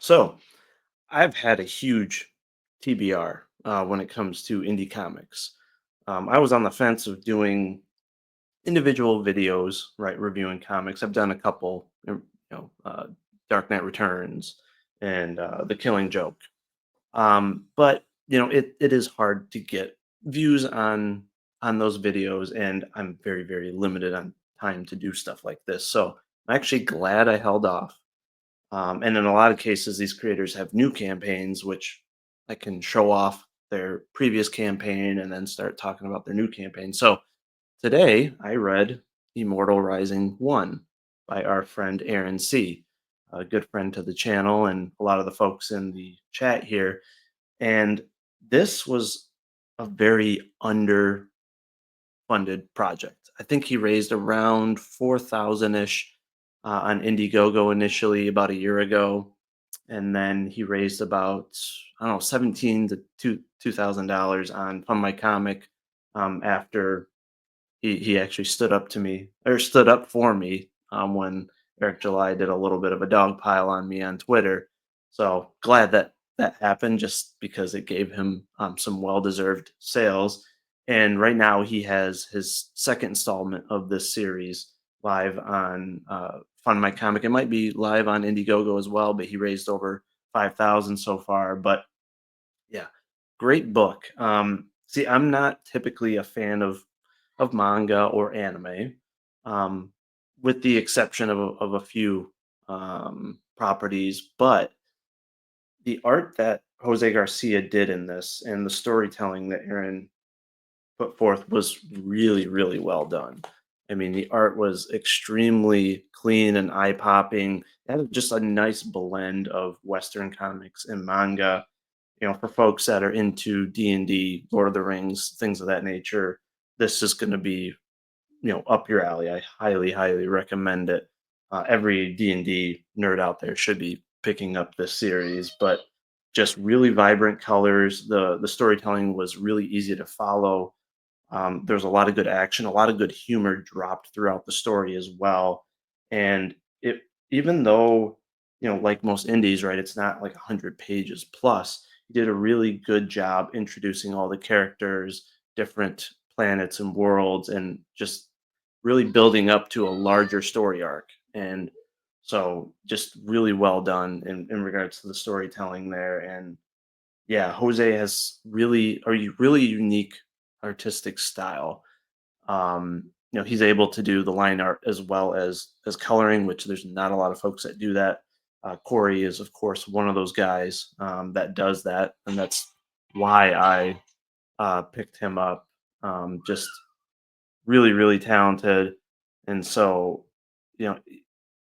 So I've had a huge TBR when it comes to indie comics. I was on the fence of doing individual videos, right, reviewing comics. I've done a couple, Dark Knight Returns and The Killing Joke. But it is hard to get views on those videos, and I'm very limited on time to do stuff like this. So I'm actually glad I held off, and in a lot of cases, these creators have new campaigns, which I can show off their previous campaign and then start talking about their new campaign. So today, I read Immortal Rising 1 by our friend Aaron C., a good friend to the channel and a lot of the folks in the chat here. And this was a very underfunded project. I think he raised around 4,000 ish on Indiegogo initially about a year ago, and then he raised about I don't know 17 to $2,000 on Fund My Comic after he actually stood up to me or stood up for me when Eric July did a little bit of a dog pile on me on Twitter. So glad that that happened just because it gave him some well deserved sales. And right now he has his second installment of this series live on Fund My Comic. It might be live on Indiegogo as well, but he raised over 5,000 so far. But yeah, great book. See, I'm not typically a fan of manga or anime, um, with the exception of a few properties. But the art that Jose Garcia did in this and the storytelling that Aaron put forth was really well done. I mean, the art was extremely clean and eye popping. It had just a nice blend of Western comics and manga. For folks that are into D&D, Lord of the Rings, things of that nature, this is going to be up your alley. I highly recommend it. Every D&D nerd out there should be picking up this series, but just really vibrant colors. The storytelling was really easy to follow. There's a lot of good action, a lot of good humor dropped throughout the story as well. And it, even though, like most indies, right, it's not like 100 pages plus, he did a really good job introducing all the characters, different planets and worlds, and just really building up to a larger story arc. And so just really well done in regards to the storytelling there. And yeah, Jose has really unique artistic style. He's able to do the line art as well as coloring, which there's not a lot of folks that do that. Corey is, of course, one of those guys that does that, and that's why I picked him up. Just really talented, and so you know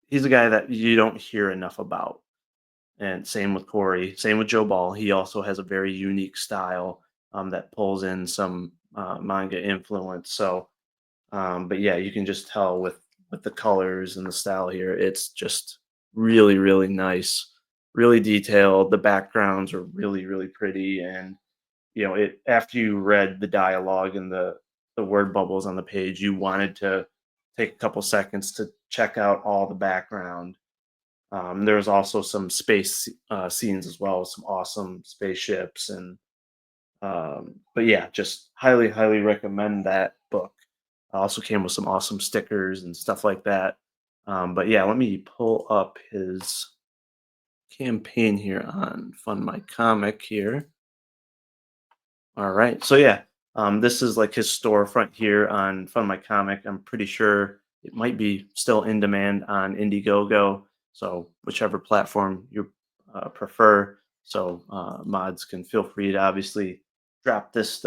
he's a guy that you don't hear enough about. And same with Corey, same with Joe Ball. He also has a very unique style that pulls in some manga influence. So, but yeah, you can just tell with the colors and the style here. It's just really nice, really detailed. The backgrounds are really pretty, and it after you read the dialogue and the word bubbles on the page, you wanted to take a couple seconds to check out all the background. There's also some space scenes as well, some awesome spaceships, and but yeah, just highly recommend that book. Also came with some awesome stickers and stuff like that. But yeah, let me pull up his campaign here on Fund My Comic here. All right, so yeah, this is like his storefront here on Fund My Comic. I'm pretty sure it might be still in demand on Indiegogo, so whichever platform you prefer. So mods can feel free to obviously drop these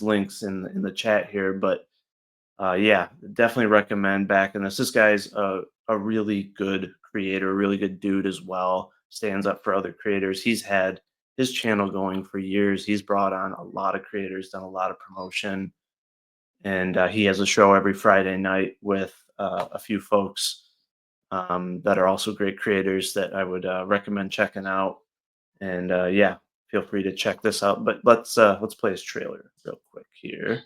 links in the chat here. But yeah, definitely recommend backing this. This guy's a really good creator, a really good dude as well. Stands up for other creators. He's had his channel going for years. He's brought on a lot of creators, done a lot of promotion, and he has a show every Friday night with a few folks that are also great creators that I would recommend checking out. And yeah, feel free to check this out. But let's play his trailer real quick here.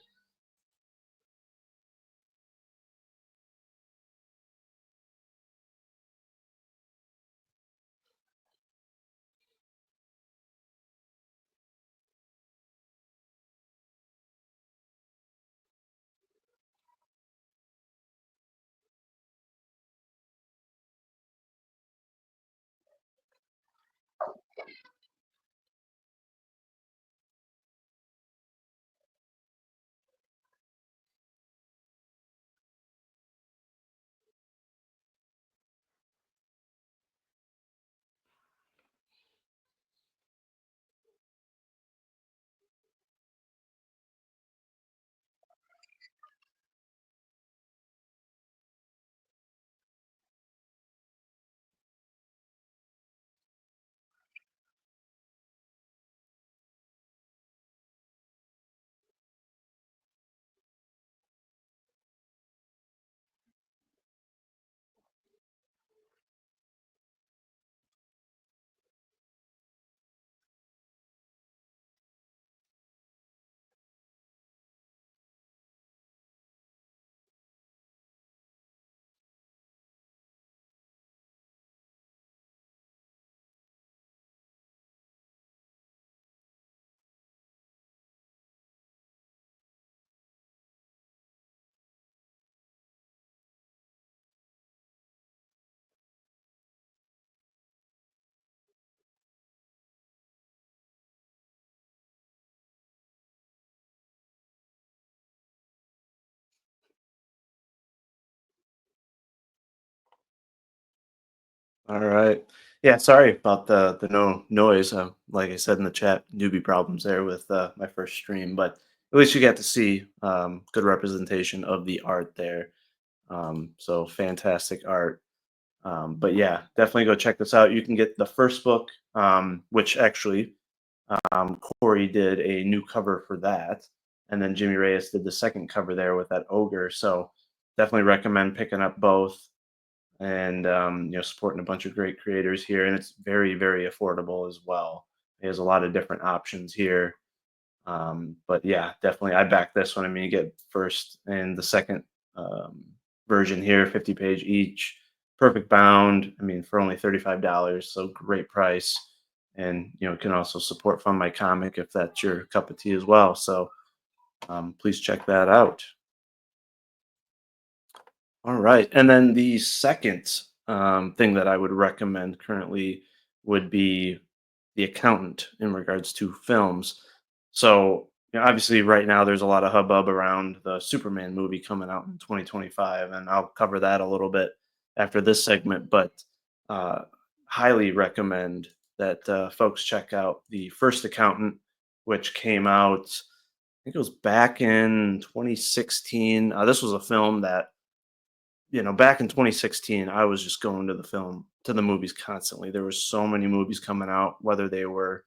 All right. Yeah, sorry about the no noise. Like I said in the chat, newbie problems there with my first stream, but at least you got to see good representation of the art there. So fantastic art. But yeah, definitely go check this out. You can get the first book, which actually Corey did a new cover for that, and then Jimmy Reyes did the second cover there with that ogre. So definitely recommend picking up both and supporting a bunch of great creators here, and it's very very affordable as well. There's a lot of different options here, but yeah, definitely I back this one. I mean, you get first and the second um, version here, 50 page each, perfect bound. I mean, for only $35, so great price. And can also support Fund My Comic if that's your cup of tea as well. So please check that out. All right. And then the second thing that I would recommend currently would be The Accountant in regards to films. So, obviously, right now there's a lot of hubbub around the Superman movie coming out in 2025, and I'll cover that a little bit after this segment. But uh, highly recommend that folks check out The First Accountant, which came out, I think it was back in 2016. This was a film that back in 2016, I was just going to the movies constantly. There were so many movies coming out, whether they were,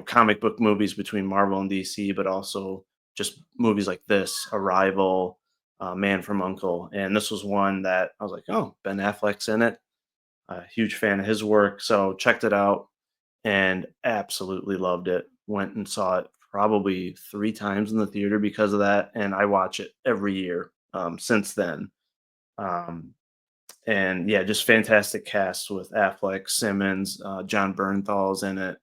comic book movies between Marvel and DC, but also just movies like this, Arrival, Man from Uncle. And this was one that I was like, oh, Ben Affleck's in it. A huge fan of his work. So checked it out and absolutely loved it. Went and saw it probably 3 times in the theater because of that. And I watch it every year since then. Um, and yeah, just fantastic cast with Affleck, Simmons, John Bernthal's in it,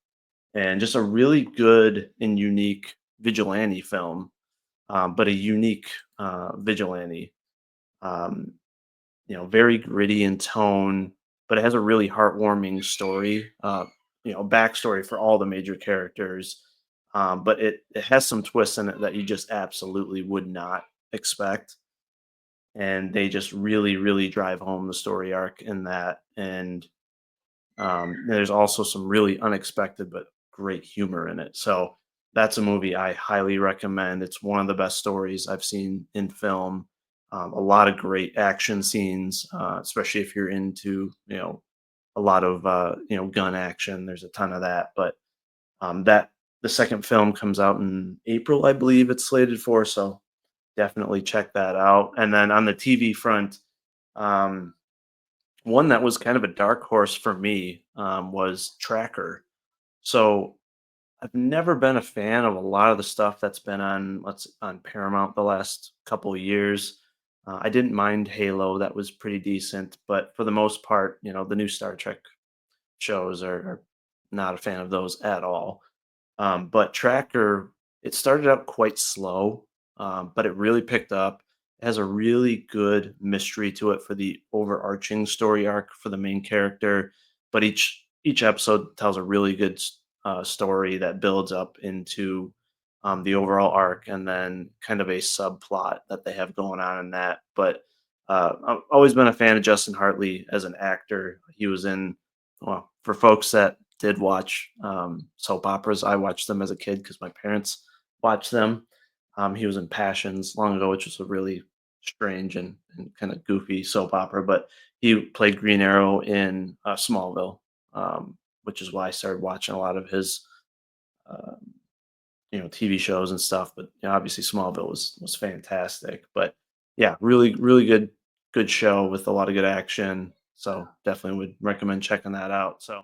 and just a really good and unique vigilante film, but a unique vigilante. Um, very gritty in tone, but it has a really heartwarming story. Backstory for all the major characters, but it has some twists in it that you just absolutely would not expect, and they just really really drive home the story arc in that. And there's also some really unexpected but great humor in it. So that's a movie I highly recommend. It's one of the best stories I've seen in film. A lot of great action scenes, especially if you're into a lot of gun action. There's a ton of that. But that the second film comes out in April, I believe it's slated for. So definitely check that out. And then on the TV front, um, one that was kind of a dark horse for me was Tracker. So I've never been a fan of a lot of the stuff that's been on Paramount the last couple of years. I didn't mind Halo; that was pretty decent, but for the most part, the new Star Trek shows are not a fan of those at all. But Tracker, it started out quite slow, but it really picked up. It has a really good mystery to it for the overarching story arc for the main character, but each episode tells a really good story that builds up into the overall arc, and then kind of a subplot that they have going on in that. But I've always been a fan of Justin Hartley as an actor. He was in, well, for folks that did watch soap operas. I watched them as a kid because my parents watched them. He was in Passions long ago, which was a really strange and kind of goofy soap opera. But he played Green Arrow in Smallville, which is why I started watching a lot of his uh, TV shows and stuff. But obviously Smallville was fantastic. But yeah, really really good show with a lot of good action. So definitely would recommend checking that out. So